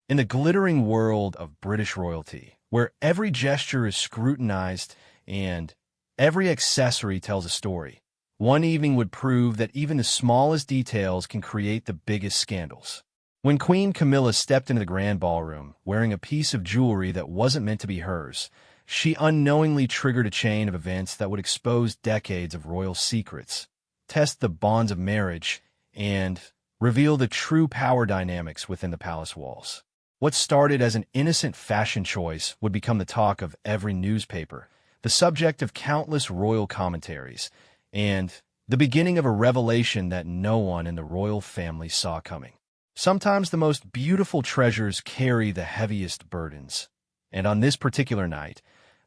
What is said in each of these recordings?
In the glittering world of British royalty, where every gesture is scrutinized and every accessory tells a story, one evening would prove that even the smallest details can create the biggest scandals. When Queen Camilla stepped into the grand ballroom, wearing a piece of jewelry that wasn't meant to be hers, she unknowingly triggered a chain of events that would expose decades of royal secrets, test the bonds of marriage, and reveal the true power dynamics within the palace walls. What started as an innocent fashion choice would become the talk of every newspaper, the subject of countless royal commentaries, and the beginning of a revelation that no one in the royal family saw coming. Sometimes the most beautiful treasures carry the heaviest burdens, and on this particular night,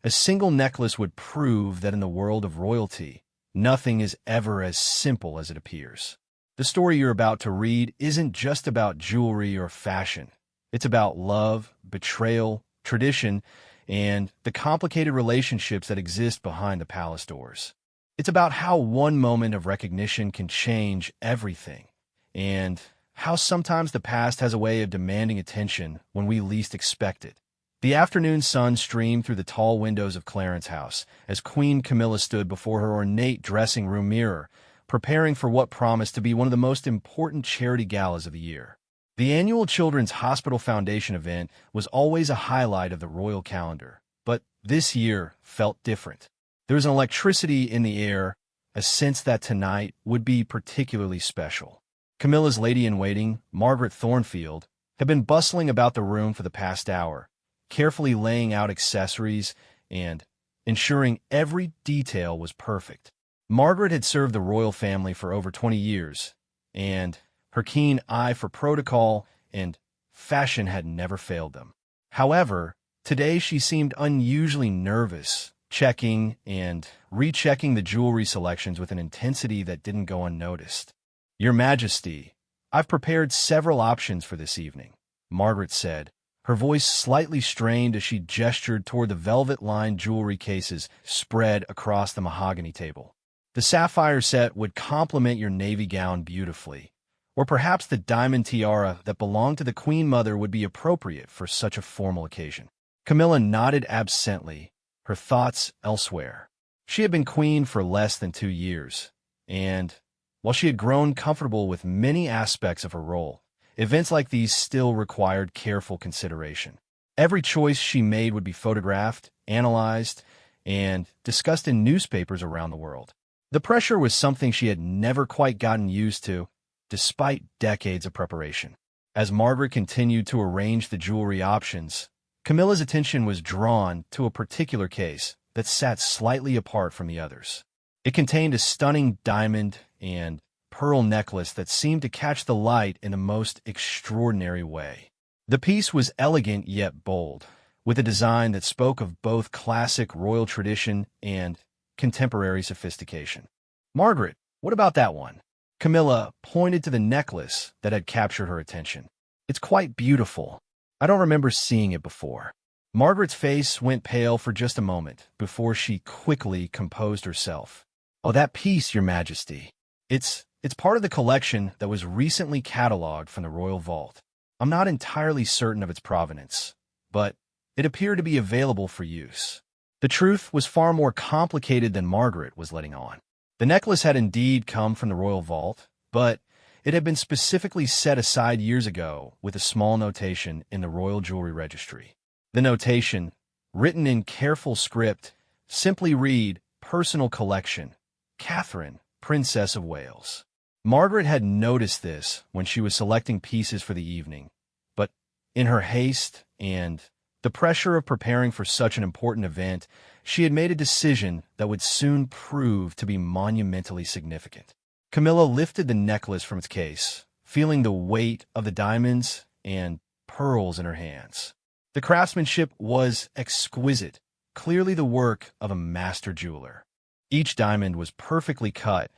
a single necklace would prove that in the world of royalty, nothing is ever as simple as it appears. The story you're about to read isn't just about jewelry or fashion. It's about love, betrayal, tradition, and the complicated relationships that exist behind the palace doors. It's about how one moment of recognition can change everything, and how sometimes the past has a way of demanding attention when we least expect it. The afternoon sun streamed through the tall windows of Clarence's house as Queen Camilla stood before her ornate dressing room mirror, preparing for what promised to be one of the most important charity galas of the year. The annual Children's Hospital Foundation event was always a highlight of the royal calendar, but this year felt different. There was an electricity in the air, a sense that tonight would be particularly special. Camilla's lady-in-waiting, Margaret Thornfield, had been bustling about the room for the past hour, carefully laying out accessories and ensuring every detail was perfect. Margaret had served the royal family for over 20 years, and her keen eye for protocol and fashion had never failed them. However, today she seemed unusually nervous, checking and rechecking the jewelry selections with an intensity that didn't go unnoticed. "Your Majesty, I've prepared several options for this evening," Margaret said, her voice slightly strained as she gestured toward the velvet-lined jewelry cases spread across the mahogany table. "The sapphire set would complement your navy gown beautifully, or perhaps the diamond tiara that belonged to the Queen Mother would be appropriate for such a formal occasion." Camilla nodded absently, her thoughts elsewhere. She had been queen for less than 2 years, and while she had grown comfortable with many aspects of her role, events like these still required careful consideration. Every choice she made would be photographed, analyzed, and discussed in newspapers around the world. The pressure was something she had never quite gotten used to, despite decades of preparation. As Margaret continued to arrange the jewelry options, Camilla's attention was drawn to a particular case that sat slightly apart from the others. It contained a stunning diamond and pearl necklace that seemed to catch the light in the most extraordinary way. The piece was elegant yet bold, with a design that spoke of both classic royal tradition and contemporary sophistication. "Margaret, what about that one?" Camilla pointed to the necklace that had captured her attention. "It's quite beautiful. I don't remember seeing it before." Margaret's face went pale for just a moment before she quickly composed herself. "Oh, that piece, Your Majesty. It's part of the collection that was recently cataloged from the royal vault. I'm not entirely certain of its provenance, but it appeared to be available for use." The truth was far more complicated than Margaret was letting on. The necklace had indeed come from the royal vault, but it had been specifically set aside years ago with a small notation in the Royal Jewelry Registry. The notation, written in careful script, simply read, "Personal collection, Catherine, Princess of Wales." Margaret had noticed this when she was selecting pieces for the evening, but in her haste and the pressure of preparing for such an important event, she had made a decision that would soon prove to be monumentally significant. Camilla lifted the necklace from its case, feeling the weight of the diamonds and pearls in her hands. The craftsmanship was exquisite, clearly the work of a master jeweler. Each diamond was perfectly cut,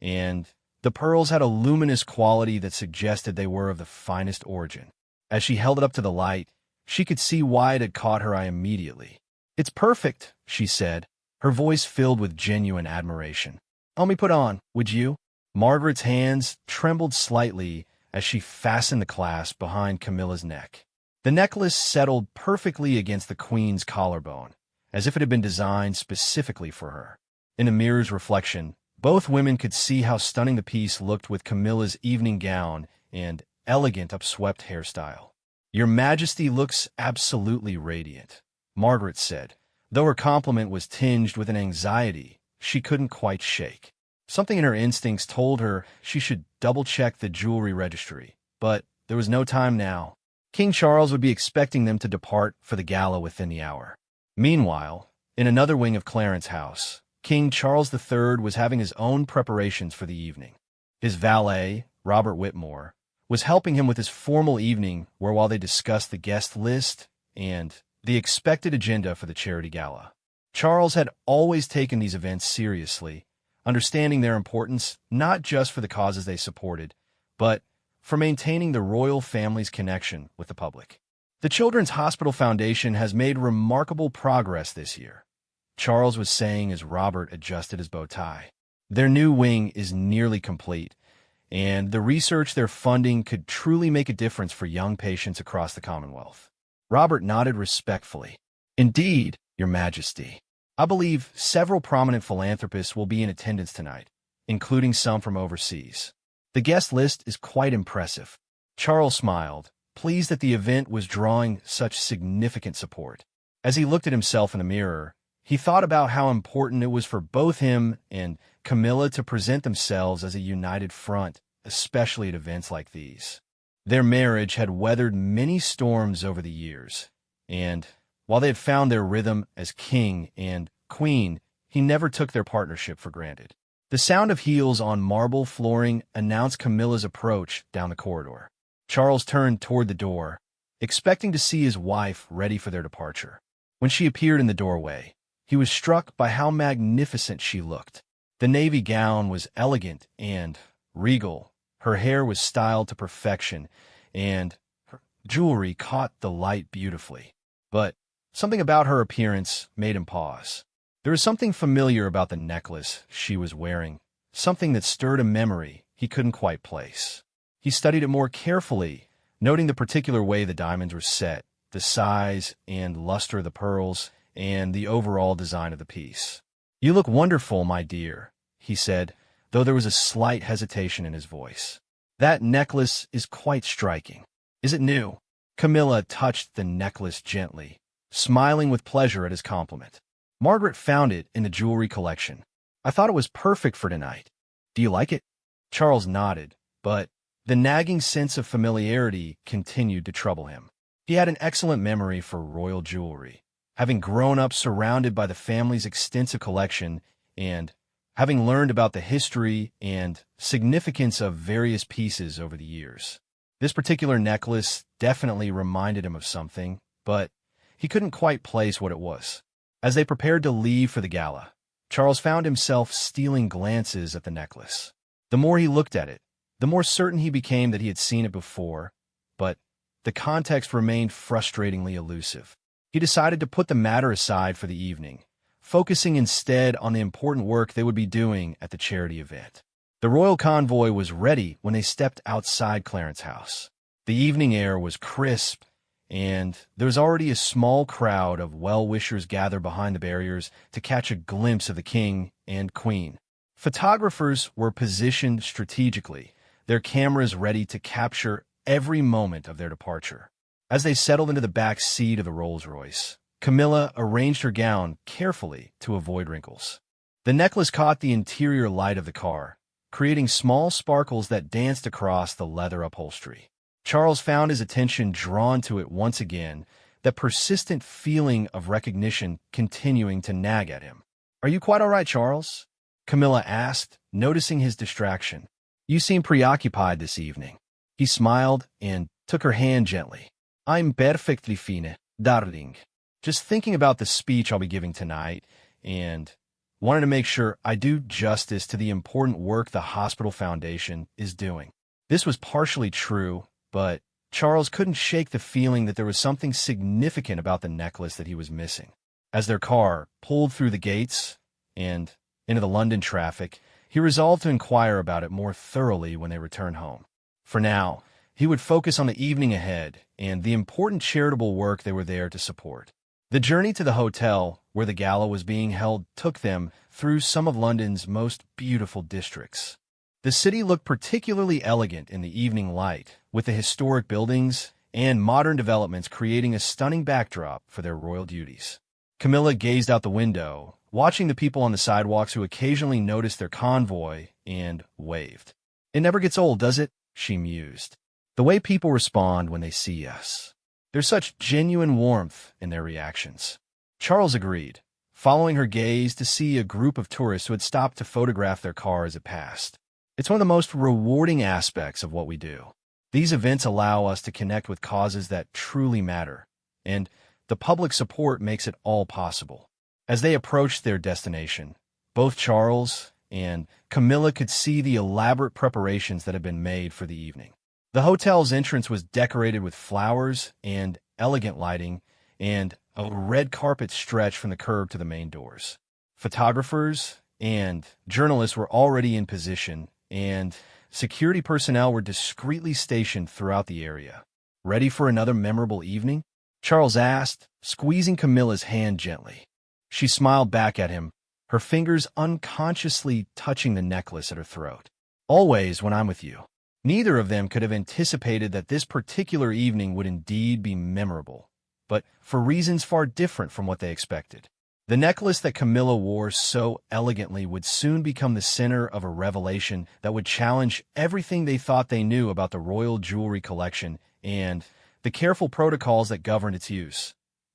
and the pearls had a luminous quality that suggested they were of the finest origin. As she held it up to the light, she could see why it had caught her eye immediately. "It's perfect," she said, her voice filled with genuine admiration. "Help me put on, would you?" Margaret's hands trembled slightly as she fastened the clasp behind Camilla's neck. The necklace settled perfectly against the queen's collarbone, as if it had been designed specifically for her. In the mirror's reflection, both women could see how stunning the piece looked with Camilla's evening gown and elegant upswept hairstyle. "Your Majesty looks absolutely radiant," Margaret said, though her compliment was tinged with an anxiety she couldn't quite shake. Something in her instincts told her she should double-check the jewelry registry, but there was no time now. King Charles would be expecting them to depart for the gala within the hour. Meanwhile, in another wing of Clarence House, King Charles III was having his own preparations for the evening. His valet, Robert Whitmore, was helping him with his formal evening while they discussed the guest list and the expected agenda for the charity gala. Charles had always taken these events seriously, understanding their importance not just for the causes they supported, but for maintaining the royal family's connection with the public. The Children's Hospital Foundation has made remarkable progress this year, Charles was saying as Robert adjusted his bow tie. Their new wing is nearly complete, and the research they're funding could truly make a difference for young patients across the Commonwealth. Robert nodded respectfully. "Indeed, Your Majesty. I believe several prominent philanthropists will be in attendance tonight, including some from overseas. The guest list is quite impressive." Charles smiled, pleased that the event was drawing such significant support. As he looked at himself in the mirror, he thought about how important it was for both him and Camilla to present themselves as a united front, especially at events like these. Their marriage had weathered many storms over the years, and while they had found their rhythm as king and queen, he never took their partnership for granted. The sound of heels on marble flooring announced Camilla's approach down the corridor. Charles turned toward the door, expecting to see his wife ready for their departure. When she appeared in the doorway, he was struck by how magnificent she looked. The navy gown was elegant and regal. Her hair was styled to perfection, and her jewelry caught the light beautifully. But something about her appearance made him pause. There was something familiar about the necklace she was wearing, something that stirred a memory he couldn't quite place. He studied it more carefully, noting the particular way the diamonds were set, the size and luster of the pearls, and the overall design of the piece. "You look wonderful, my dear," he said, though there was a slight hesitation in his voice. "That necklace is quite striking. Is it new?" Camilla touched the necklace gently, smiling with pleasure at his compliment. "Margaret found it in the jewelry collection. I thought it was perfect for tonight. Do you like it?" Charles nodded, but the nagging sense of familiarity continued to trouble him. He had an excellent memory for royal jewelry, having grown up surrounded by the family's extensive collection and having learned about the history and significance of various pieces over the years. This particular necklace definitely reminded him of something, but he couldn't quite place what it was. As they prepared to leave for the gala, Charles found himself stealing glances at the necklace. The more he looked at it, the more certain he became that he had seen it before, but the context remained frustratingly elusive. He decided to put the matter aside for the evening, focusing instead on the important work they would be doing at the charity event. The royal convoy was ready when they stepped outside Clarence House. The evening air was crisp, and there was already a small crowd of well-wishers gathered behind the barriers to catch a glimpse of the king and queen. Photographers were positioned strategically, their cameras ready to capture every moment of their departure. As they settled into the back seat of the Rolls-Royce, Camilla arranged her gown carefully to avoid wrinkles. The necklace caught the interior light of the car, creating small sparkles that danced across the leather upholstery. Charles found his attention drawn to it once again, that persistent feeling of recognition continuing to nag at him. "Are you quite all right, Charles?" Camilla asked, noticing his distraction. "You seem preoccupied this evening." He smiled and took her hand gently. "I'm perfectly fine, darling. Just thinking about the speech I'll be giving tonight, and wanted to make sure I do justice to the important work the Hospital Foundation is doing." This was partially true, but Charles couldn't shake the feeling that there was something significant about the necklace that he was missing. As their car pulled through the gates and into the London traffic, he resolved to inquire about it more thoroughly when they returned home. For now, he would focus on the evening ahead and the important charitable work they were there to support. The journey to the hotel, where the gala was being held, took them through some of London's most beautiful districts. The city looked particularly elegant in the evening light, with the historic buildings and modern developments creating a stunning backdrop for their royal duties. Camilla gazed out the window, watching the people on the sidewalks who occasionally noticed their convoy and waved. "It never gets old, does it?" she mused. "The way people respond when they see us. There's such genuine warmth in their reactions." Charles agreed, following her gaze to see a group of tourists who had stopped to photograph their car as it passed. It's one of the most rewarding aspects of what we do. These events allow us to connect with causes that truly matter, and the public support makes it all possible. As they approached their destination, both Charles and Camilla could see the elaborate preparations that had been made for the evening. The hotel's entrance was decorated with flowers and elegant lighting, and a red carpet stretched from the curb to the main doors. Photographers and journalists were already in position, and security personnel were discreetly stationed throughout the area. "Ready for another memorable evening?" Charles asked, squeezing Camilla's hand gently. She smiled back at him, her fingers unconsciously touching the necklace at her throat. "Always when I'm with you." Neither of them could have anticipated that this particular evening would indeed be memorable, but for reasons far different from what they expected. The necklace that Camilla wore so elegantly would soon become the center of a revelation that would challenge everything they thought they knew about the royal jewelry collection and the careful protocols that governed its use.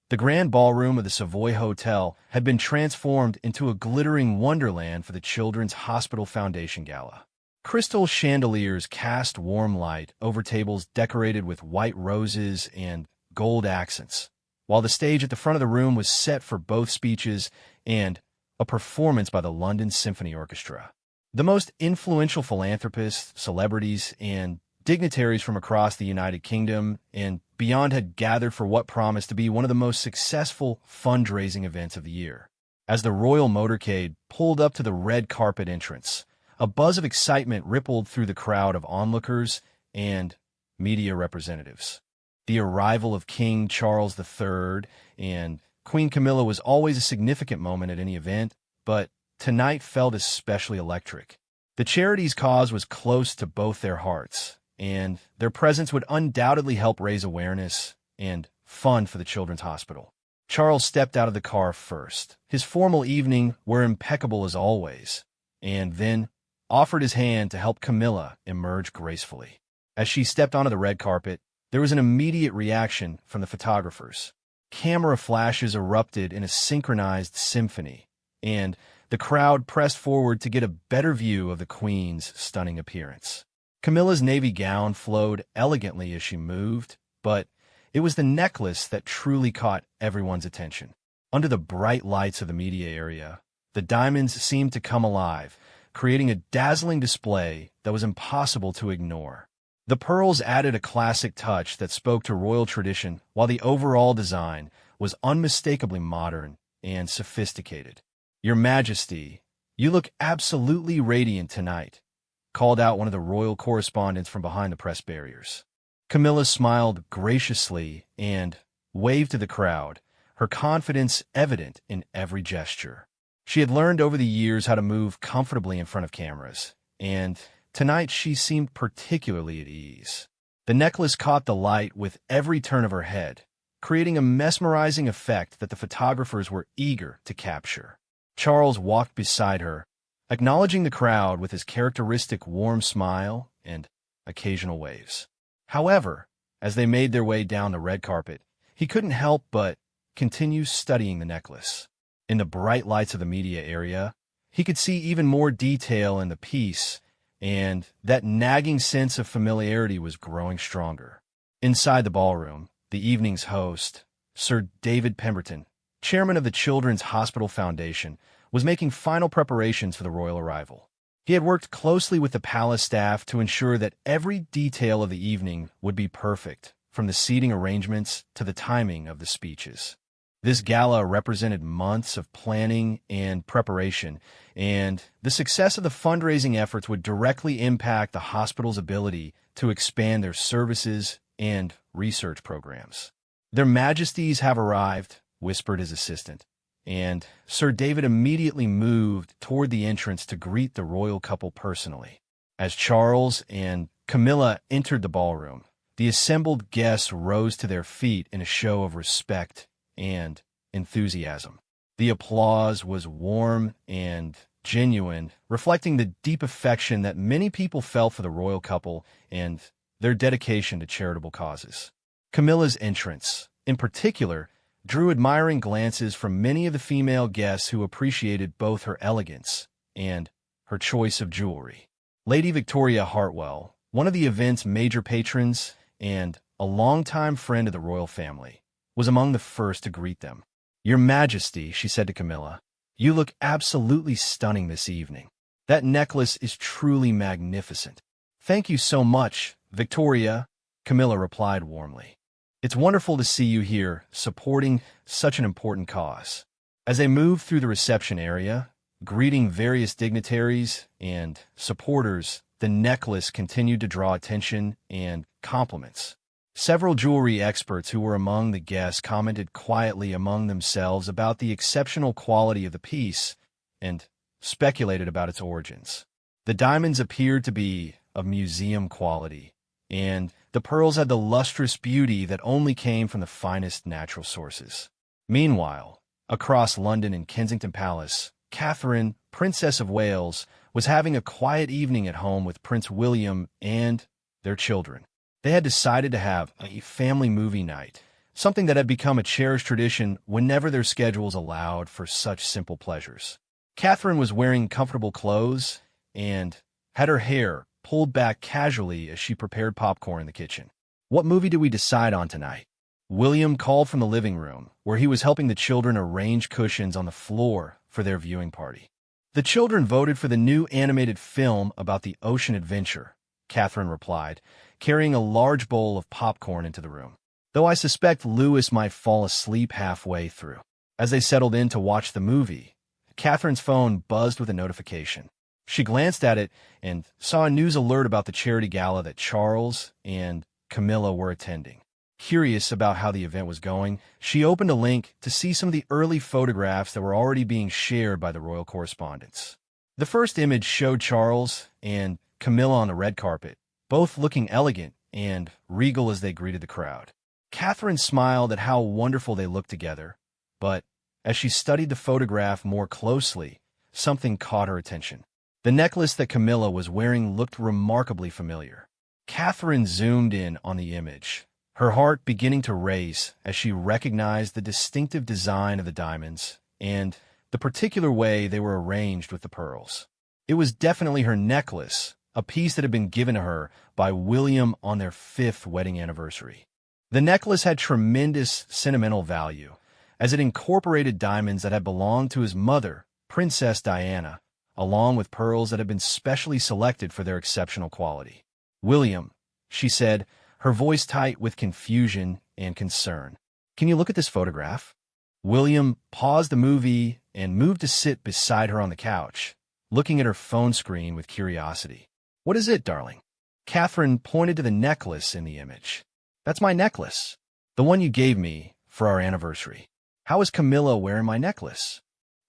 The grand ballroom of the Savoy Hotel had been transformed into a glittering wonderland for the Children's Hospital Foundation Gala. Crystal chandeliers cast warm light over tables decorated with white roses and gold accents, while the stage at the front of the room was set for both speeches and a performance by the London Symphony Orchestra. The most influential philanthropists, celebrities, and dignitaries from across the United Kingdom and beyond had gathered for what promised to be one of the most successful fundraising events of the year. As the royal motorcade pulled up to the red carpet entrance, a buzz of excitement rippled through the crowd of onlookers and media representatives. The arrival of King Charles III and Queen Camilla was always a significant moment at any event, but tonight felt especially electric. The charity's cause was close to both their hearts, and their presence would undoubtedly help raise awareness and fund for the Children's Hospital. Charles stepped out of the car first. His formal evening were impeccable as always, and then offered his hand to help Camilla emerge gracefully. As she stepped onto the red carpet, there was an immediate reaction from the photographers. Camera flashes erupted in a synchronized symphony, and the crowd pressed forward to get a better view of the Queen's stunning appearance. Camilla's navy gown flowed elegantly as she moved, but it was the necklace that truly caught everyone's attention. Under the bright lights of the media area, the diamonds seemed to come alive, creating a dazzling display that was impossible to ignore. The pearls added a classic touch that spoke to royal tradition, while the overall design was unmistakably modern and sophisticated. "Your Majesty, you look absolutely radiant tonight," called out one of the royal correspondents from behind the press barriers. Camilla smiled graciously and waved to the crowd, her confidence evident in every gesture. She had learned over the years how to move comfortably in front of cameras, and tonight she seemed particularly at ease. The necklace caught the light with every turn of her head, creating a mesmerizing effect that the photographers were eager to capture. Charles walked beside her, acknowledging the crowd with his characteristic warm smile and occasional waves. However, as they made their way down the red carpet, he couldn't help but continue studying the necklace. In the bright lights of the media area, he could see even more detail in the piece, and that nagging sense of familiarity was growing stronger. Inside the ballroom, the evening's host, Sir David Pemberton, chairman of the Children's Hospital Foundation, was making final preparations for the royal arrival. He had worked closely with the palace staff to ensure that every detail of the evening would be perfect, from the seating arrangements to the timing of the speeches. This gala represented months of planning and preparation, and the success of the fundraising efforts would directly impact the hospital's ability to expand their services and research programs. "Their Majesties have arrived," whispered his assistant, and Sir David immediately moved toward the entrance to greet the royal couple personally. As Charles and Camilla entered the ballroom, the assembled guests rose to their feet in a show of respect and enthusiasm. The applause was warm and genuine, reflecting the deep affection that many people felt for the royal couple and their dedication to charitable causes. Camilla's entrance, in particular, drew admiring glances from many of the female guests who appreciated both her elegance and her choice of jewelry. Lady Victoria Hartwell, one of the event's major patrons and a longtime friend of the royal family, was among the first to greet them. "Your Majesty," she said to Camilla, "you look absolutely stunning this evening. That necklace is truly magnificent." "Thank you so much, Victoria," Camilla replied warmly. "It's wonderful to see you here, supporting such an important cause." As they moved through the reception area, greeting various dignitaries and supporters, the necklace continued to draw attention and compliments. Several jewelry experts who were among the guests commented quietly among themselves about the exceptional quality of the piece and speculated about its origins. The diamonds appeared to be of museum quality, and the pearls had the lustrous beauty that only came from the finest natural sources. Meanwhile, across London in Kensington Palace, Catherine, Princess of Wales, was having a quiet evening at home with Prince William and their children. They had decided to have a family movie night, something that had become a cherished tradition whenever their schedules allowed for such simple pleasures. Catherine was wearing comfortable clothes and had her hair pulled back casually as she prepared popcorn in the kitchen. "What movie did we decide on tonight?" William called from the living room, where he was helping the children arrange cushions on the floor for their viewing party. "The children voted for the new animated film about the ocean adventure," Catherine replied, carrying a large bowl of popcorn into the room. "Though I suspect Louis might fall asleep halfway through." As they settled in to watch the movie, Catherine's phone buzzed with a notification. She glanced at it and saw a news alert about the charity gala that Charles and Camilla were attending. Curious about how the event was going, she opened a link to see some of the early photographs that were already being shared by the royal correspondents. The first image showed Charles and Camilla on the red carpet, both looking elegant and regal as they greeted the crowd. Catherine smiled at how wonderful they looked together, but as she studied the photograph more closely, something caught her attention. The necklace that Camilla was wearing looked remarkably familiar. Catherine zoomed in on the image, her heart beginning to race as she recognized the distinctive design of the diamonds and the particular way they were arranged with the pearls. It was definitely her necklace, a piece that had been given to her by William on their 5th wedding anniversary. The necklace had tremendous sentimental value, as it incorporated diamonds that had belonged to his mother, Princess Diana, along with pearls that had been specially selected for their exceptional quality. "William," she said, her voice tight with confusion and concern, "can you look at this photograph?" William paused the movie and moved to sit beside her on the couch, looking at her phone screen with curiosity. "What is it, darling?" Catherine pointed to the necklace in the image. "That's my necklace, the one you gave me for our anniversary." "How is Camilla wearing my necklace?"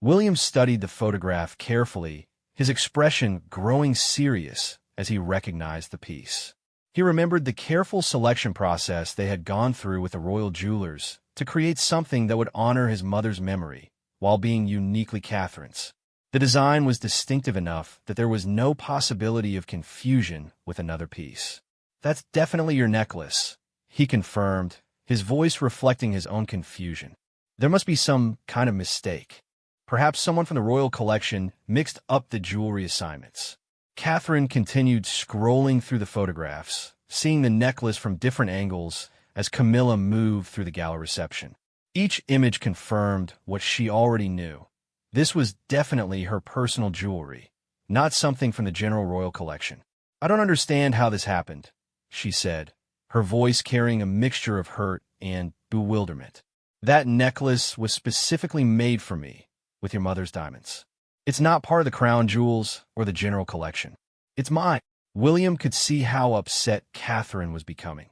William studied the photograph carefully, his expression growing serious as he recognized the piece. He remembered the careful selection process they had gone through with the royal jewelers to create something that would honor his mother's memory while being uniquely Catherine's. The design was distinctive enough that there was no possibility of confusion with another piece. "That's definitely your necklace," he confirmed, his voice reflecting his own confusion. "There must be some kind of mistake. Perhaps someone from the royal collection mixed up the jewelry assignments." Catherine continued scrolling through the photographs, seeing the necklace from different angles as Camilla moved through the gala reception. Each image confirmed what she already knew. This was definitely her personal jewelry, not something from the general royal collection. "I don't understand how this happened," she said, her voice carrying a mixture of hurt and bewilderment. "That necklace was specifically made for me, with your mother's diamonds. It's not part of the crown jewels or the general collection. It's mine." William could see how upset Catherine was becoming,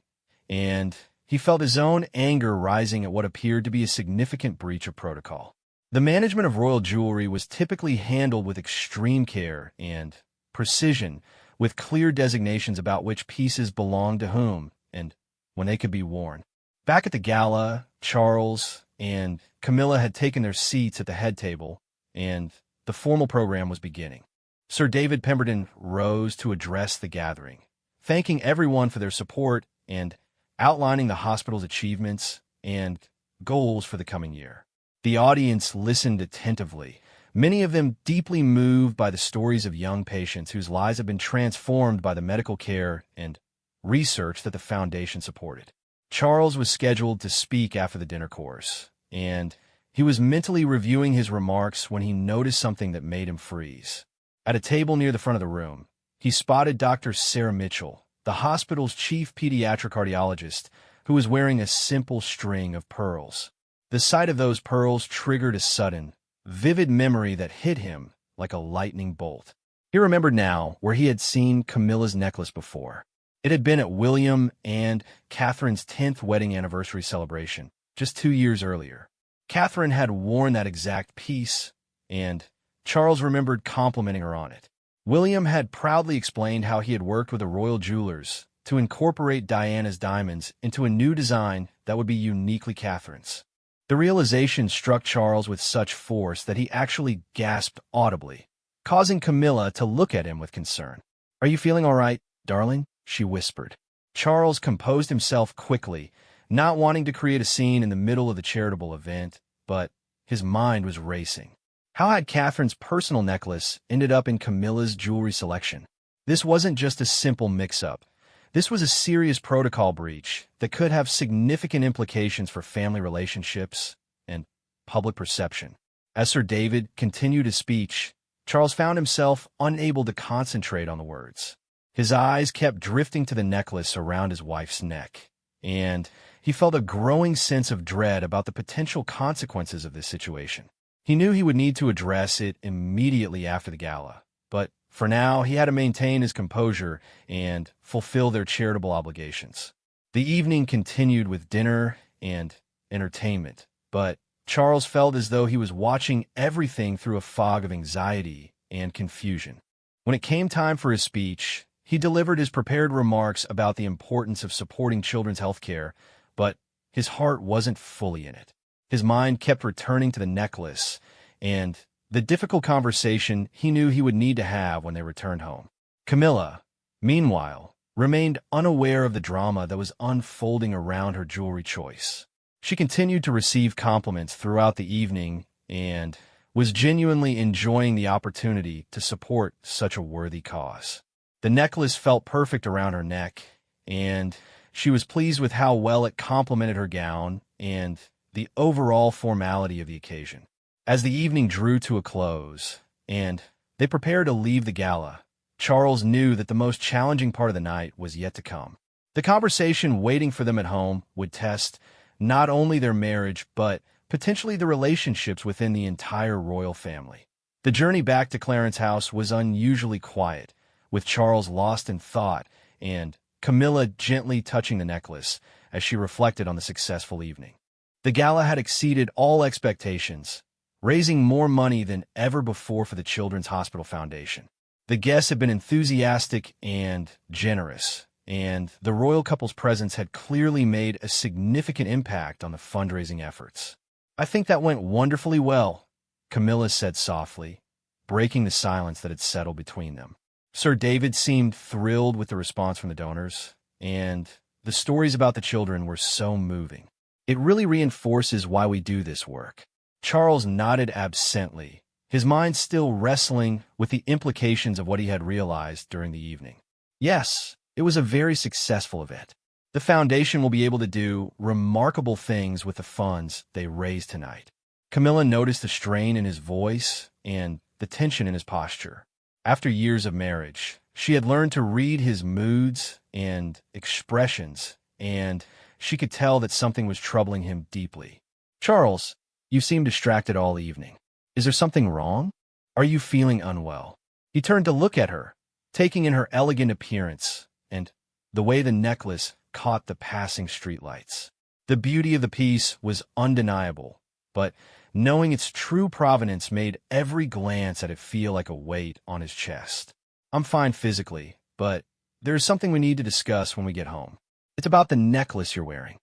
and he felt his own anger rising at what appeared to be a significant breach of protocol. The management of royal jewelry was typically handled with extreme care and precision, with clear designations about which pieces belonged to whom and when they could be worn. Back at the gala, Charles and Camilla had taken their seats at the head table, and the formal program was beginning. Sir David Pemberton rose to address the gathering, thanking everyone for their support and outlining the hospital's achievements and goals for the coming year. The audience listened attentively, many of them deeply moved by the stories of young patients whose lives have been transformed by the medical care and research that the foundation supported. Charles was scheduled to speak after the dinner course, and he was mentally reviewing his remarks when he noticed something that made him freeze. At a table near the front of the room, he spotted Dr. Sarah Mitchell, the hospital's chief pediatric cardiologist, who was wearing a simple string of pearls. The sight of those pearls triggered a sudden, vivid memory that hit him like a lightning bolt. He remembered now where he had seen Camilla's necklace before. It had been at William and Catherine's 10th wedding anniversary celebration, just 2 years earlier. Catherine had worn that exact piece, and Charles remembered complimenting her on it. William had proudly explained how he had worked with the royal jewelers to incorporate Diana's diamonds into a new design that would be uniquely Catherine's. The realization struck Charles with such force that he actually gasped audibly, causing Camilla to look at him with concern. "Are you feeling all right, darling?" she whispered. Charles composed himself quickly, not wanting to create a scene in the middle of the charitable event, but his mind was racing. How had Catherine's personal necklace ended up in Camilla's jewelry selection? This wasn't just a simple mix-up. This was a serious protocol breach that could have significant implications for family relationships and public perception. As Sir David continued his speech, Charles found himself unable to concentrate on the words. His eyes kept drifting to the necklace around his wife's neck, and he felt a growing sense of dread about the potential consequences of this situation. He knew he would need to address it immediately after the gala, but for now, he had to maintain his composure and fulfill their charitable obligations. The evening continued with dinner and entertainment, but Charles felt as though he was watching everything through a fog of anxiety and confusion. When it came time for his speech, he delivered his prepared remarks about the importance of supporting children's health care, but his heart wasn't fully in it. His mind kept returning to the necklace and the difficult conversation he knew he would need to have when they returned home. Camilla, meanwhile, remained unaware of the drama that was unfolding around her jewelry choice. She continued to receive compliments throughout the evening and was genuinely enjoying the opportunity to support such a worthy cause. The necklace felt perfect around her neck, and she was pleased with how well it complemented her gown and the overall formality of the occasion. As the evening drew to a close, and they prepared to leave the gala, Charles knew that the most challenging part of the night was yet to come. The conversation waiting for them at home would test not only their marriage, but potentially the relationships within the entire royal family. The journey back to Clarence House was unusually quiet, with Charles lost in thought and Camilla gently touching the necklace as she reflected on the successful evening. The gala had exceeded all expectations, raising more money than ever before for the Children's Hospital Foundation. The guests had been enthusiastic and generous, and the royal couple's presence had clearly made a significant impact on the fundraising efforts. "I think that went wonderfully well," Camilla said softly, breaking the silence that had settled between them. Sir David seemed thrilled with the response from the donors, and the stories about the children were so moving. "It really reinforces why we do this work." Charles nodded absently, his mind still wrestling with the implications of what he had realized during the evening. Yes, it was a very successful event. The foundation will be able to do remarkable things with the funds they raised tonight. Camilla noticed the strain in his voice and the tension in his posture. After years of marriage, she had learned to read his moods and expressions, and she could tell that something was troubling him deeply. "Charles, you seem distracted all evening. Is there something wrong? Are you feeling unwell?" He turned to look at her, taking in her elegant appearance and the way the necklace caught the passing streetlights. The beauty of the piece was undeniable, but knowing its true provenance made every glance at it feel like a weight on his chest. I'm fine physically, but there's something we need to discuss when we get home. It's about the necklace you're wearing.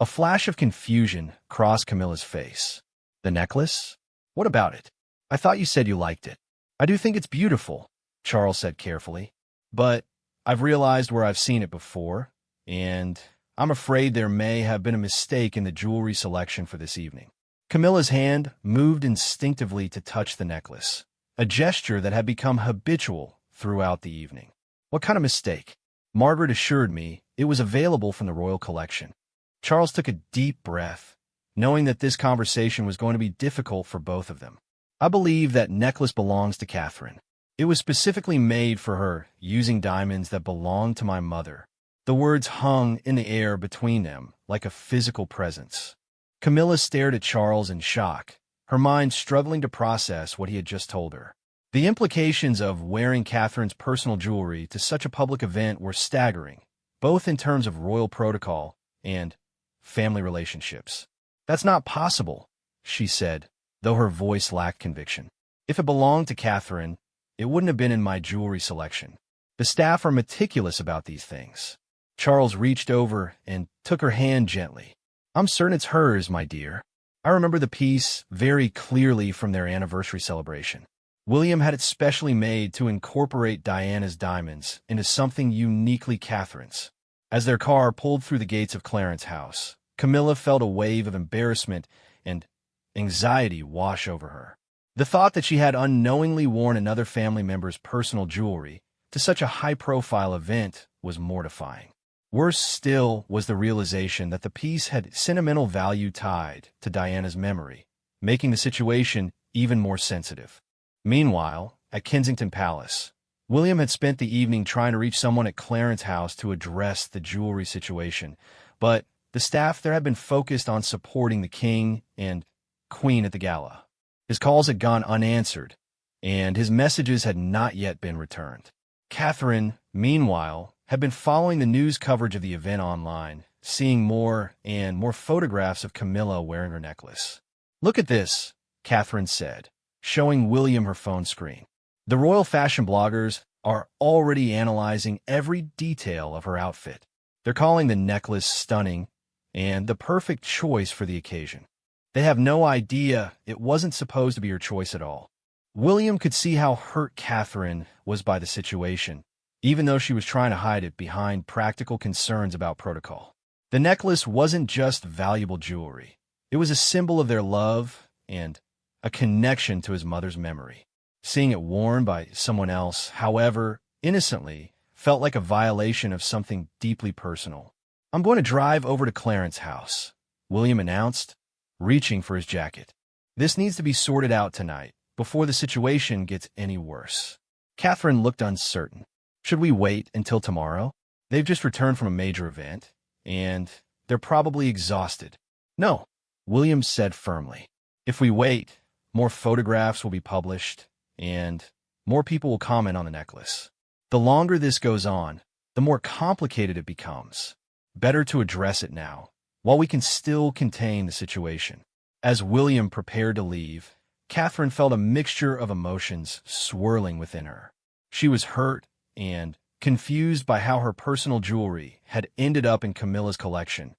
A flash of confusion crossed Camilla's face. The necklace? What about it? I thought you said you liked it. I do think it's beautiful, Charles said carefully, but I've realized where I've seen it before, and I'm afraid there may have been a mistake in the jewelry selection for this evening. Camilla's hand moved instinctively to touch the necklace, a gesture that had become habitual throughout the evening. What kind of mistake? Margaret assured me it was available from the royal collection. Charles took a deep breath, knowing that this conversation was going to be difficult for both of them. I believe that necklace belongs to Catherine. It was specifically made for her, using diamonds that belonged to my mother. The words hung in the air between them like a physical presence. Camilla stared at Charles in shock, her mind struggling to process what he had just told her. The implications of wearing Catherine's personal jewelry to such a public event were staggering, both in terms of royal protocol and family relationships. That's not possible, she said, though her voice lacked conviction. If it belonged to Catherine, it wouldn't have been in my jewelry selection. The staff are meticulous about these things. Charles reached over and took her hand gently. I'm certain it's hers, my dear. I remember the piece very clearly from their anniversary celebration. William had it specially made to incorporate Diana's diamonds into something uniquely Catherine's. As their car pulled through the gates of Clarence House, Camilla felt a wave of embarrassment and anxiety wash over her. The thought that she had unknowingly worn another family member's personal jewelry to such a high-profile event was mortifying. Worse still was the realization that the piece had sentimental value tied to Diana's memory, making the situation even more sensitive. Meanwhile, at Kensington Palace, William had spent the evening trying to reach someone at Clarence House to address the jewelry situation, but the staff there had been focused on supporting the king and queen at the gala. His calls had gone unanswered, and his messages had not yet been returned. Catherine, meanwhile, had been following the news coverage of the event online, seeing more and more photographs of Camilla wearing her necklace. Look at this, Catherine said, showing William her phone screen. The royal fashion bloggers are already analyzing every detail of her outfit. They're calling the necklace stunning and the perfect choice for the occasion. They have no idea it wasn't supposed to be her choice at all. William could see how hurt Catherine was by the situation, even though she was trying to hide it behind practical concerns about protocol. The necklace wasn't just valuable jewelry. It was a symbol of their love and a connection to his mother's memory. Seeing it worn by someone else, however innocently, felt like a violation of something deeply personal. I'm going to drive over to Clarence House, William announced, reaching for his jacket. This needs to be sorted out tonight, before the situation gets any worse. Catherine looked uncertain. Should we wait until tomorrow? They've just returned from a major event, and they're probably exhausted. No, William said firmly. If we wait, more photographs will be published, and more people will comment on the necklace. The longer this goes on, the more complicated it becomes. Better to address it now, while we can still contain the situation. As William prepared to leave, Catherine felt a mixture of emotions swirling within her. She was hurt and confused by how her personal jewelry had ended up in Camilla's collection,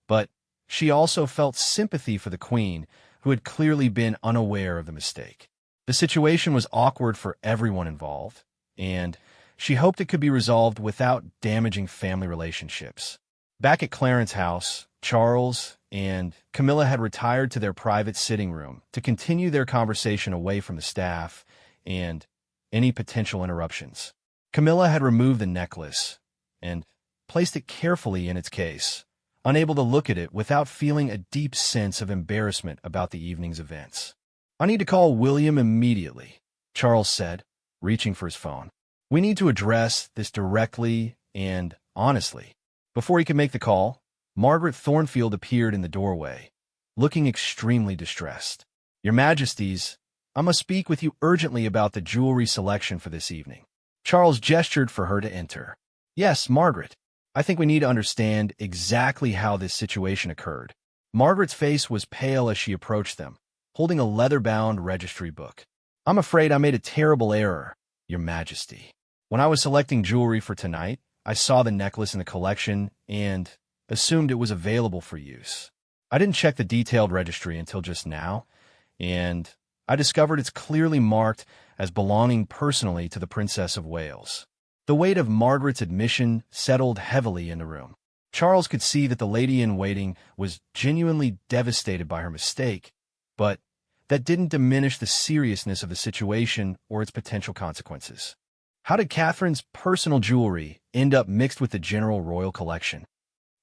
but she also felt sympathy for the queen, who had clearly been unaware of the mistake. The situation was awkward for everyone involved, and she hoped it could be resolved without damaging family relationships. Back at Clarence House, Charles and Camilla had retired to their private sitting room to continue their conversation away from the staff and any potential interruptions. Camilla had removed the necklace and placed it carefully in its case, unable to look at it without feeling a deep sense of embarrassment about the evening's events. I need to call William immediately, Charles said, reaching for his phone. We need to address this directly and honestly. Before he could make the call, Margaret Thornfield appeared in the doorway, looking extremely distressed. Your Majesties, I must speak with you urgently about the jewelry selection for this evening. Charles gestured for her to enter. Yes, Margaret. I think we need to understand exactly how this situation occurred. Margaret's face was pale as she approached them, holding a leather-bound registry book. I'm afraid I made a terrible error, Your Majesty. When I was selecting jewelry for tonight, I saw the necklace in the collection and assumed it was available for use. I didn't check the detailed registry until just now, and I discovered it's clearly marked as belonging personally to the Princess of Wales. The weight of Margaret's admission settled heavily in the room. Charles could see that the lady-in-waiting was genuinely devastated by her mistake, but that didn't diminish the seriousness of the situation or its potential consequences. How did Catherine's personal jewelry end up mixed with the general royal collection?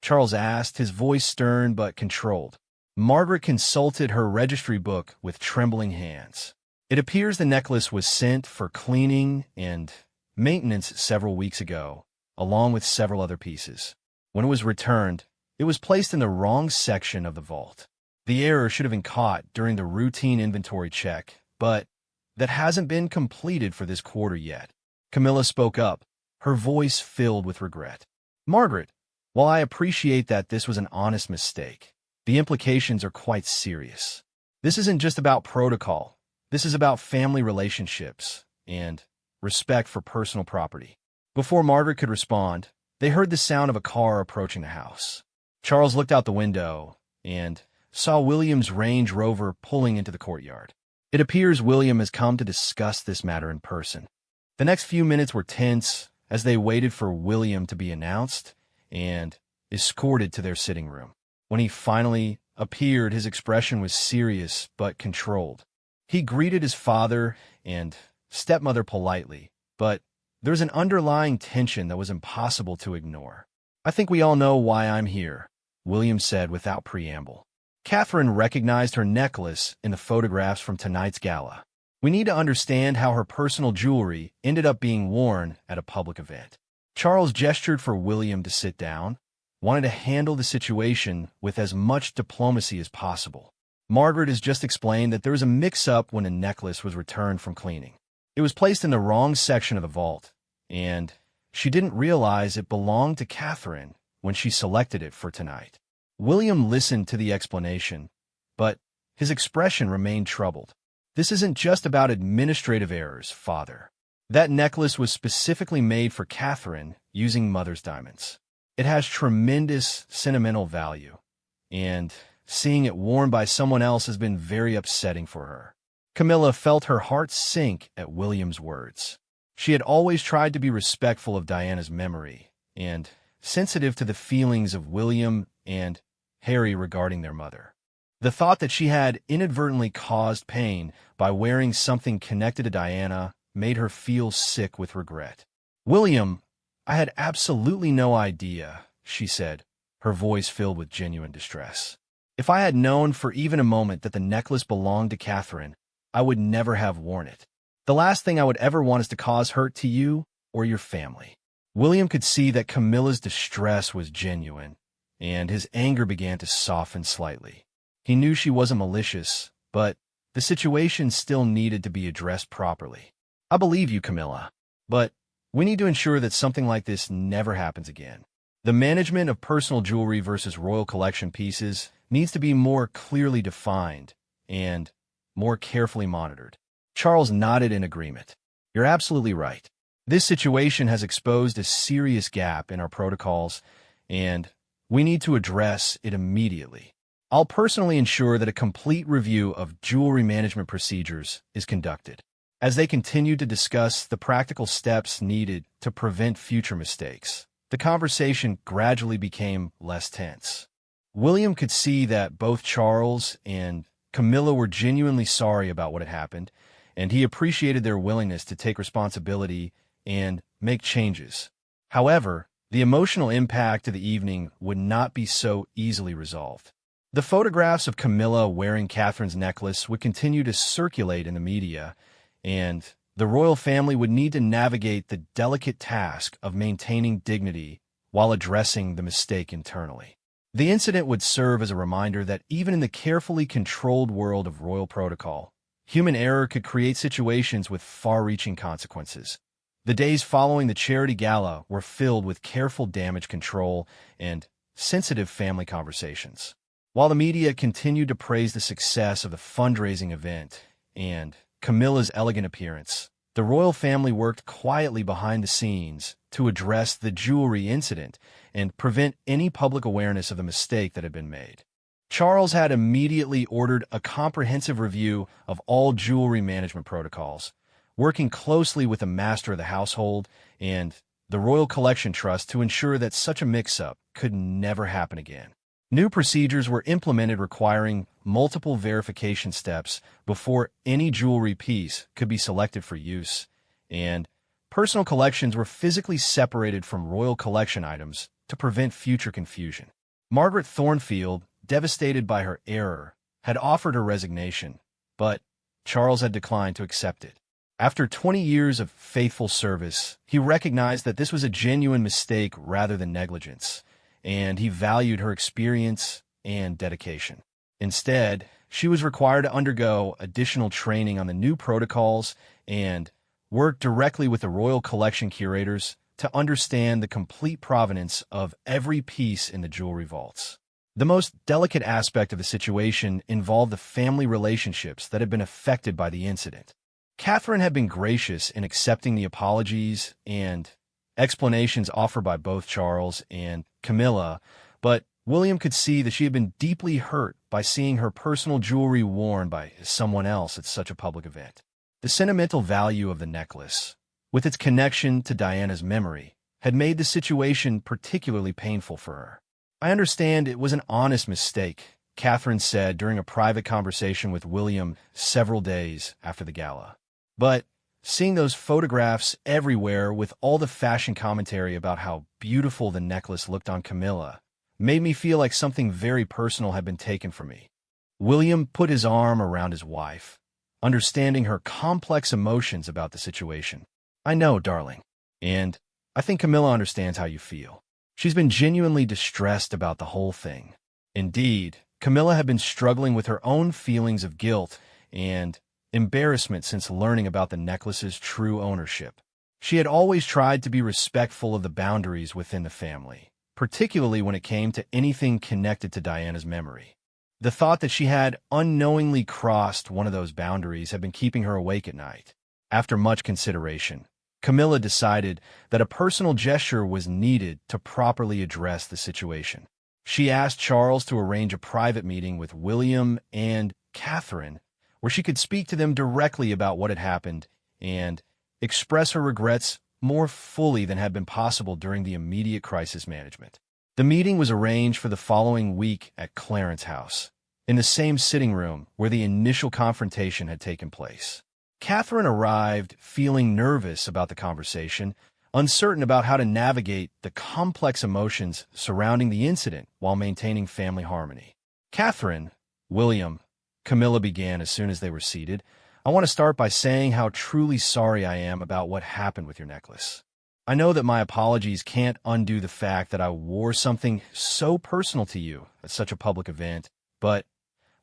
Charles asked, his voice stern but controlled. Margaret consulted her registry book with trembling hands. It appears the necklace was sent for cleaning and maintenance several weeks ago, along with several other pieces. When it was returned, it was placed in the wrong section of the vault. The error should have been caught during the routine inventory check, but that hasn't been completed for this quarter yet. Camilla spoke up, her voice filled with regret. Margaret, while I appreciate that this was an honest mistake, the implications are quite serious. This isn't just about protocol. This is about family relationships and respect for personal property. Before Margaret could respond, they heard the sound of a car approaching the house. Charles looked out the window and saw William's Range Rover pulling into the courtyard. It appears William has come to discuss this matter in person. The next few minutes were tense as they waited for William to be announced and escorted to their sitting room. When he finally appeared, his expression was serious but controlled. He greeted his father and stepmother politely, but there's an underlying tension that was impossible to ignore. I think we all know why I'm here, William said without preamble. Catherine recognized her necklace in the photographs from tonight's gala. We need to understand how her personal jewelry ended up being worn at a public event. Charles gestured for William to sit down, wanted to handle the situation with as much diplomacy as possible. Margaret has just explained that there was a mix-up when a necklace was returned from cleaning. It was placed in the wrong section of the vault, and she didn't realize it belonged to Catherine when she selected it for tonight. William listened to the explanation, but his expression remained troubled. This isn't just about administrative errors, Father. That necklace was specifically made for Catherine using mother's diamonds. It has tremendous sentimental value, and seeing it worn by someone else has been very upsetting for her. Camilla felt her heart sink at William's words. She had always tried to be respectful of Diana's memory and sensitive to the feelings of William and Harry regarding their mother. The thought that she had inadvertently caused pain by wearing something connected to Diana made her feel sick with regret. William, I had absolutely no idea, she said, her voice filled with genuine distress. If I had known for even a moment that the necklace belonged to Catherine, I would never have worn it. The last thing I would ever want is to cause hurt to you or your family. William could see that Camilla's distress was genuine, and his anger began to soften slightly. He knew she wasn't malicious, but the situation still needed to be addressed properly. I believe you, Camilla, but we need to ensure that something like this never happens again. The management of personal jewelry versus royal collection pieces needs to be more clearly defined and more carefully monitored. Charles nodded in agreement. You're absolutely right. This situation has exposed a serious gap in our protocols, and we need to address it immediately. I'll personally ensure that a complete review of jewelry management procedures is conducted. As they continued to discuss the practical steps needed to prevent future mistakes, the conversation gradually became less tense. William could see that both Charles and Camilla were genuinely sorry about what had happened, and he appreciated their willingness to take responsibility and make changes. However, the emotional impact of the evening would not be so easily resolved. The photographs of Camilla wearing Catherine's necklace would continue to circulate in the media, and the royal family would need to navigate the delicate task of maintaining dignity while addressing the mistake internally. The incident would serve as a reminder that even in the carefully controlled world of royal protocol, human error could create situations with far-reaching consequences. The days following the charity gala were filled with careful damage control and sensitive family conversations. While the media continued to praise the success of the fundraising event and Camilla's elegant appearance, the royal family worked quietly behind the scenes to address the jewelry incident and prevent any public awareness of the mistake that had been made. Charles had immediately ordered a comprehensive review of all jewelry management protocols, working closely with the master of the household and the Royal Collection Trust to ensure that such a mix-up could never happen again. New procedures were implemented requiring multiple verification steps before any jewelry piece could be selected for use, and personal collections were physically separated from royal collection items to prevent future confusion. Margaret Thornfield, devastated by her error, had offered her resignation, but Charles had declined to accept it. After 20 years of faithful service, he recognized that this was a genuine mistake rather than negligence, and he valued her experience and dedication. Instead, she was required to undergo additional training on the new protocols and work directly with the royal collection curators to understand the complete provenance of every piece in the jewelry vaults. The most delicate aspect of the situation involved the family relationships that had been affected by the incident. Catherine had been gracious in accepting the apologies and explanations offered by both Charles and Camilla, but William could see that she had been deeply hurt by seeing her personal jewelry worn by someone else at such a public event. The sentimental value of the necklace, with its connection to Diana's memory, had made the situation particularly painful for her. "I understand it was an honest mistake," Catherine said during a private conversation with William several days after the gala. "But seeing those photographs everywhere with all the fashion commentary about how beautiful the necklace looked on Camilla made me feel like something very personal had been taken from me." William put his arm around his wife, understanding her complex emotions about the situation. "I know, darling, and I think Camilla understands how you feel. She's been genuinely distressed about the whole thing." Indeed, Camilla had been struggling with her own feelings of guilt and embarrassment since learning about the necklace's true ownership. She had always tried to be respectful of the boundaries within the family, particularly when it came to anything connected to Diana's memory. The thought that she had unknowingly crossed one of those boundaries had been keeping her awake at night. After much consideration, Camilla decided that a personal gesture was needed to properly address the situation. She asked Charles to arrange a private meeting with William and Catherine, where she could speak to them directly about what had happened and express her regrets more fully than had been possible during the immediate crisis management. The meeting was arranged for the following week at Clarence House, in the same sitting room where the initial confrontation had taken place. Catherine arrived feeling nervous about the conversation, uncertain about how to navigate the complex emotions surrounding the incident while maintaining family harmony. "Catherine, William," Camilla began as soon as they were seated, "I want to start by saying how truly sorry I am about what happened with your necklace. I know that my apologies can't undo the fact that I wore something so personal to you at such a public event, but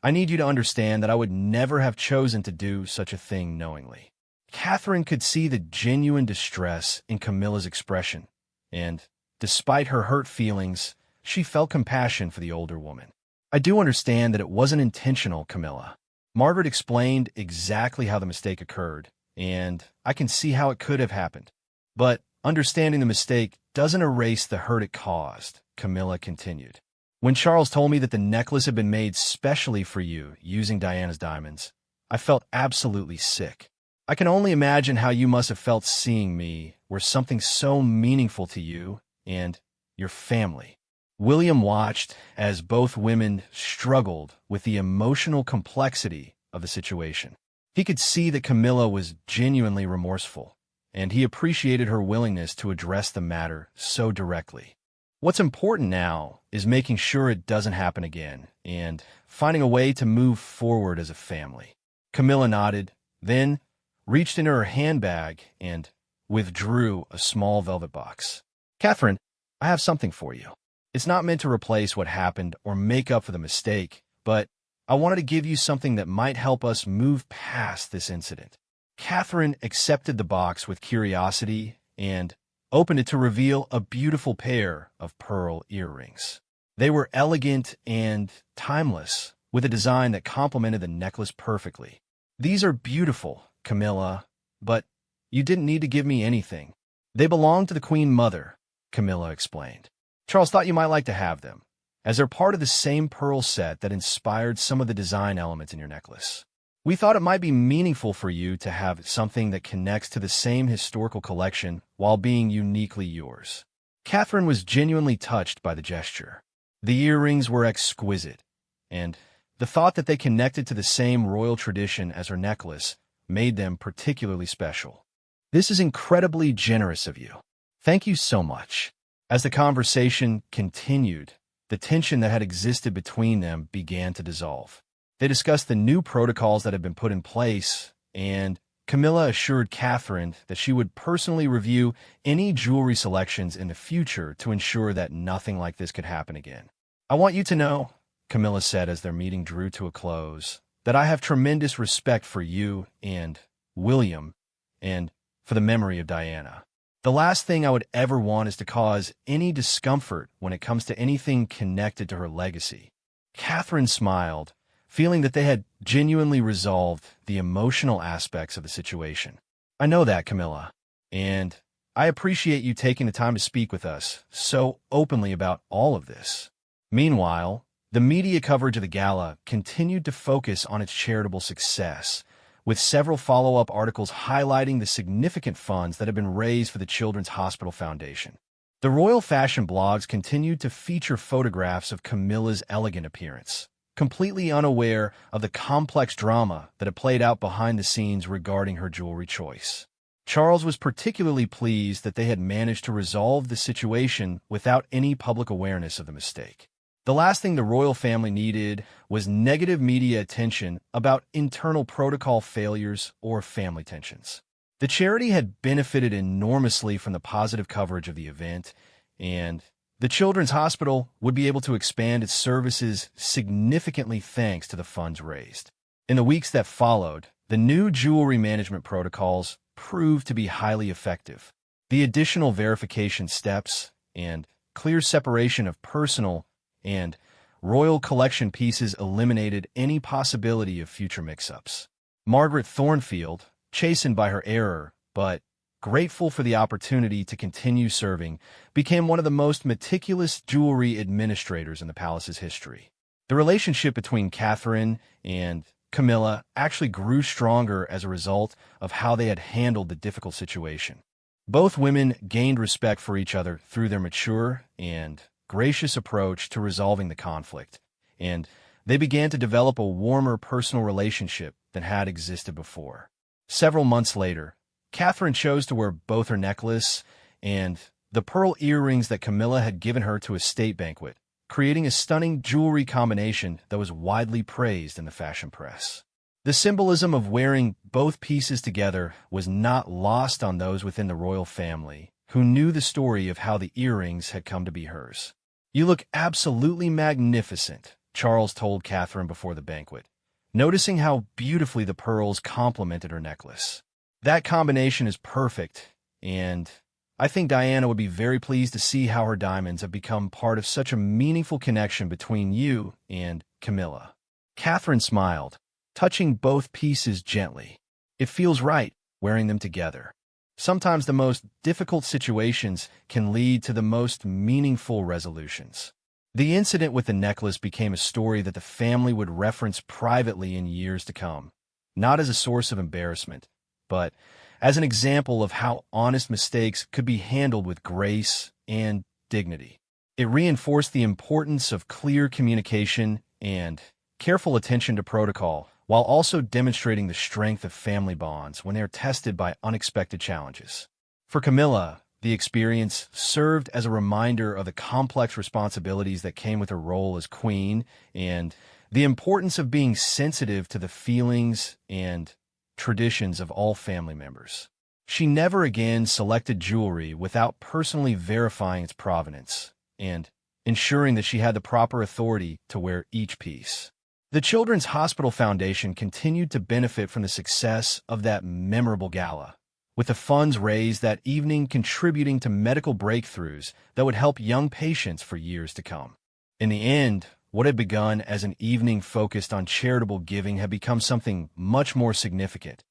I need you to understand that I would never have chosen to do such a thing knowingly." Catherine could see the genuine distress in Camilla's expression, and despite her hurt feelings, she felt compassion for the older woman. "I do understand that it wasn't intentional, Camilla." Margaret explained exactly how the mistake occurred, and I can see how it could have happened. "But understanding the mistake doesn't erase the hurt it caused," Camilla continued. "When Charles told me that the necklace had been made specially for you using Diana's diamonds, I felt absolutely sick. I can only imagine how you must have felt seeing me where something so meaningful to you and your family." William watched as both women struggled with the emotional complexity of the situation. He could see that Camilla was genuinely remorseful, and he appreciated her willingness to address the matter so directly. What's important now is making sure it doesn't happen again and finding a way to move forward as a family. Camilla nodded, then reached into her handbag and withdrew a small velvet box. "Catherine, I have something for you. It's not meant to replace what happened or make up for the mistake, but I wanted to give you something that might help us move past this incident." Catherine accepted the box with curiosity and opened it to reveal a beautiful pair of pearl earrings. They were elegant and timeless, with a design that complemented the necklace perfectly. "These are beautiful, Camilla, but you didn't need to give me anything. They belong to the Queen Mother," Camilla explained. "Charles thought you might like to have them, as they're part of the same pearl set that inspired some of the design elements in your necklace. We thought it might be meaningful for you to have something that connects to the same historical collection while being uniquely yours." Catherine was genuinely touched by the gesture. The earrings were exquisite, and the thought that they connected to the same royal tradition as her necklace made them particularly special. "This is incredibly generous of you. Thank you so much." As the conversation continued, the tension that had existed between them began to dissolve. They discussed the new protocols that had been put in place, and Camilla assured Catherine that she would personally review any jewelry selections in the future to ensure that nothing like this could happen again. "I want you to know," Camilla said as their meeting drew to a close, "that I have tremendous respect for you and William, and for the memory of Diana. The last thing I would ever want is to cause any discomfort when it comes to anything connected to her legacy." Catherine smiled, feeling that they had genuinely resolved the emotional aspects of the situation. "I know that, Camilla, and I appreciate you taking the time to speak with us so openly about all of this." Meanwhile, the media coverage of the gala continued to focus on its charitable success, with several follow-up articles highlighting the significant funds that have been raised for the Children's Hospital Foundation. The royal fashion blogs continued to feature photographs of Camilla's elegant appearance, completely unaware of the complex drama that had played out behind the scenes regarding her jewelry choice. Charles was particularly pleased that they had managed to resolve the situation without any public awareness of the mistake. The last thing the royal family needed was negative media attention about internal protocol failures or family tensions. The charity had benefited enormously from the positive coverage of the event, and the Children's Hospital would be able to expand its services significantly thanks to the funds raised. In the weeks that followed, the new jewelry management protocols proved to be highly effective. The additional verification steps and clear separation of personal and royal collection pieces eliminated any possibility of future mix-ups. Margaret Thornfield, chastened by her error, but grateful for the opportunity to continue serving, became one of the most meticulous jewelry administrators in the palace's history. The relationship between Catherine and Camilla actually grew stronger as a result of how they had handled the difficult situation. Both women gained respect for each other through their mature and gracious approach to resolving the conflict, and they began to develop a warmer personal relationship than had existed before. Several months later, Catherine chose to wear both her necklace and the pearl earrings that Camilla had given her to a state banquet, creating a stunning jewelry combination that was widely praised in the fashion press. The symbolism of wearing both pieces together was not lost on those within the royal family, who knew the story of how the earrings had come to be hers. "You look absolutely magnificent," Charles told Catherine before the banquet, noticing how beautifully the pearls complemented her necklace. "That combination is perfect, and I think Diana would be very pleased to see how her diamonds have become part of such a meaningful connection between you and Camilla." Catherine smiled, touching both pieces gently. "It feels right, wearing them together. Sometimes the most difficult situations can lead to the most meaningful resolutions." The incident with the necklace became a story that the family would reference privately in years to come, not as a source of embarrassment, but as an example of how honest mistakes could be handled with grace and dignity. It reinforced the importance of clear communication and careful attention to protocol, while also demonstrating the strength of family bonds when they are tested by unexpected challenges. For Camilla, the experience served as a reminder of the complex responsibilities that came with her role as queen and the importance of being sensitive to the feelings and traditions of all family members. She never again selected jewelry without personally verifying its provenance and ensuring that she had the proper authority to wear each piece. The Children's Hospital Foundation continued to benefit from the success of that memorable gala, with the funds raised that evening contributing to medical breakthroughs that would help young patients for years to come. In the end, what had begun as an evening focused on charitable giving had become something much more significant,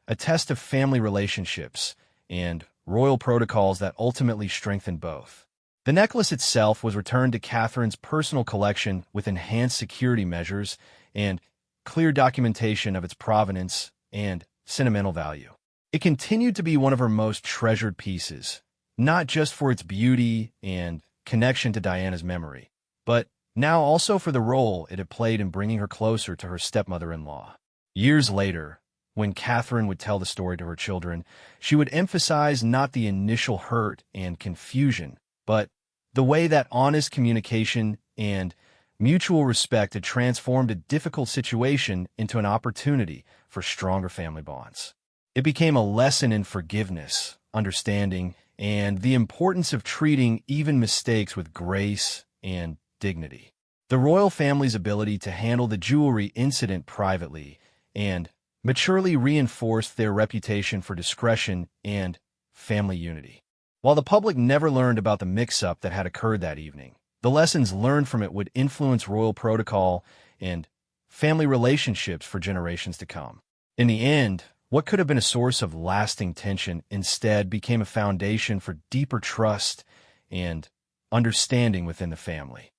a test of family relationships and royal protocols that ultimately strengthened both. The necklace itself was returned to Catherine's personal collection with enhanced security measures and clear documentation of its provenance and sentimental value. It continued to be one of her most treasured pieces, not just for its beauty and connection to Diana's memory, but now also for the role it had played in bringing her closer to her stepmother-in-law. Years later, when Catherine would tell the story to her children, she would emphasize not the initial hurt and confusion, but the way that honest communication and mutual respect had transformed a difficult situation into an opportunity for stronger family bonds. It became a lesson in forgiveness, understanding, and the importance of treating even mistakes with grace and dignity. The royal family's ability to handle the jewelry incident privately and maturely reinforced their reputation for discretion and family unity. While the public never learned about the mix-up that had occurred that evening, the lessons learned from it would influence royal protocol and family relationships for generations to come. In the end, what could have been a source of lasting tension instead became a foundation for deeper trust and understanding within the family.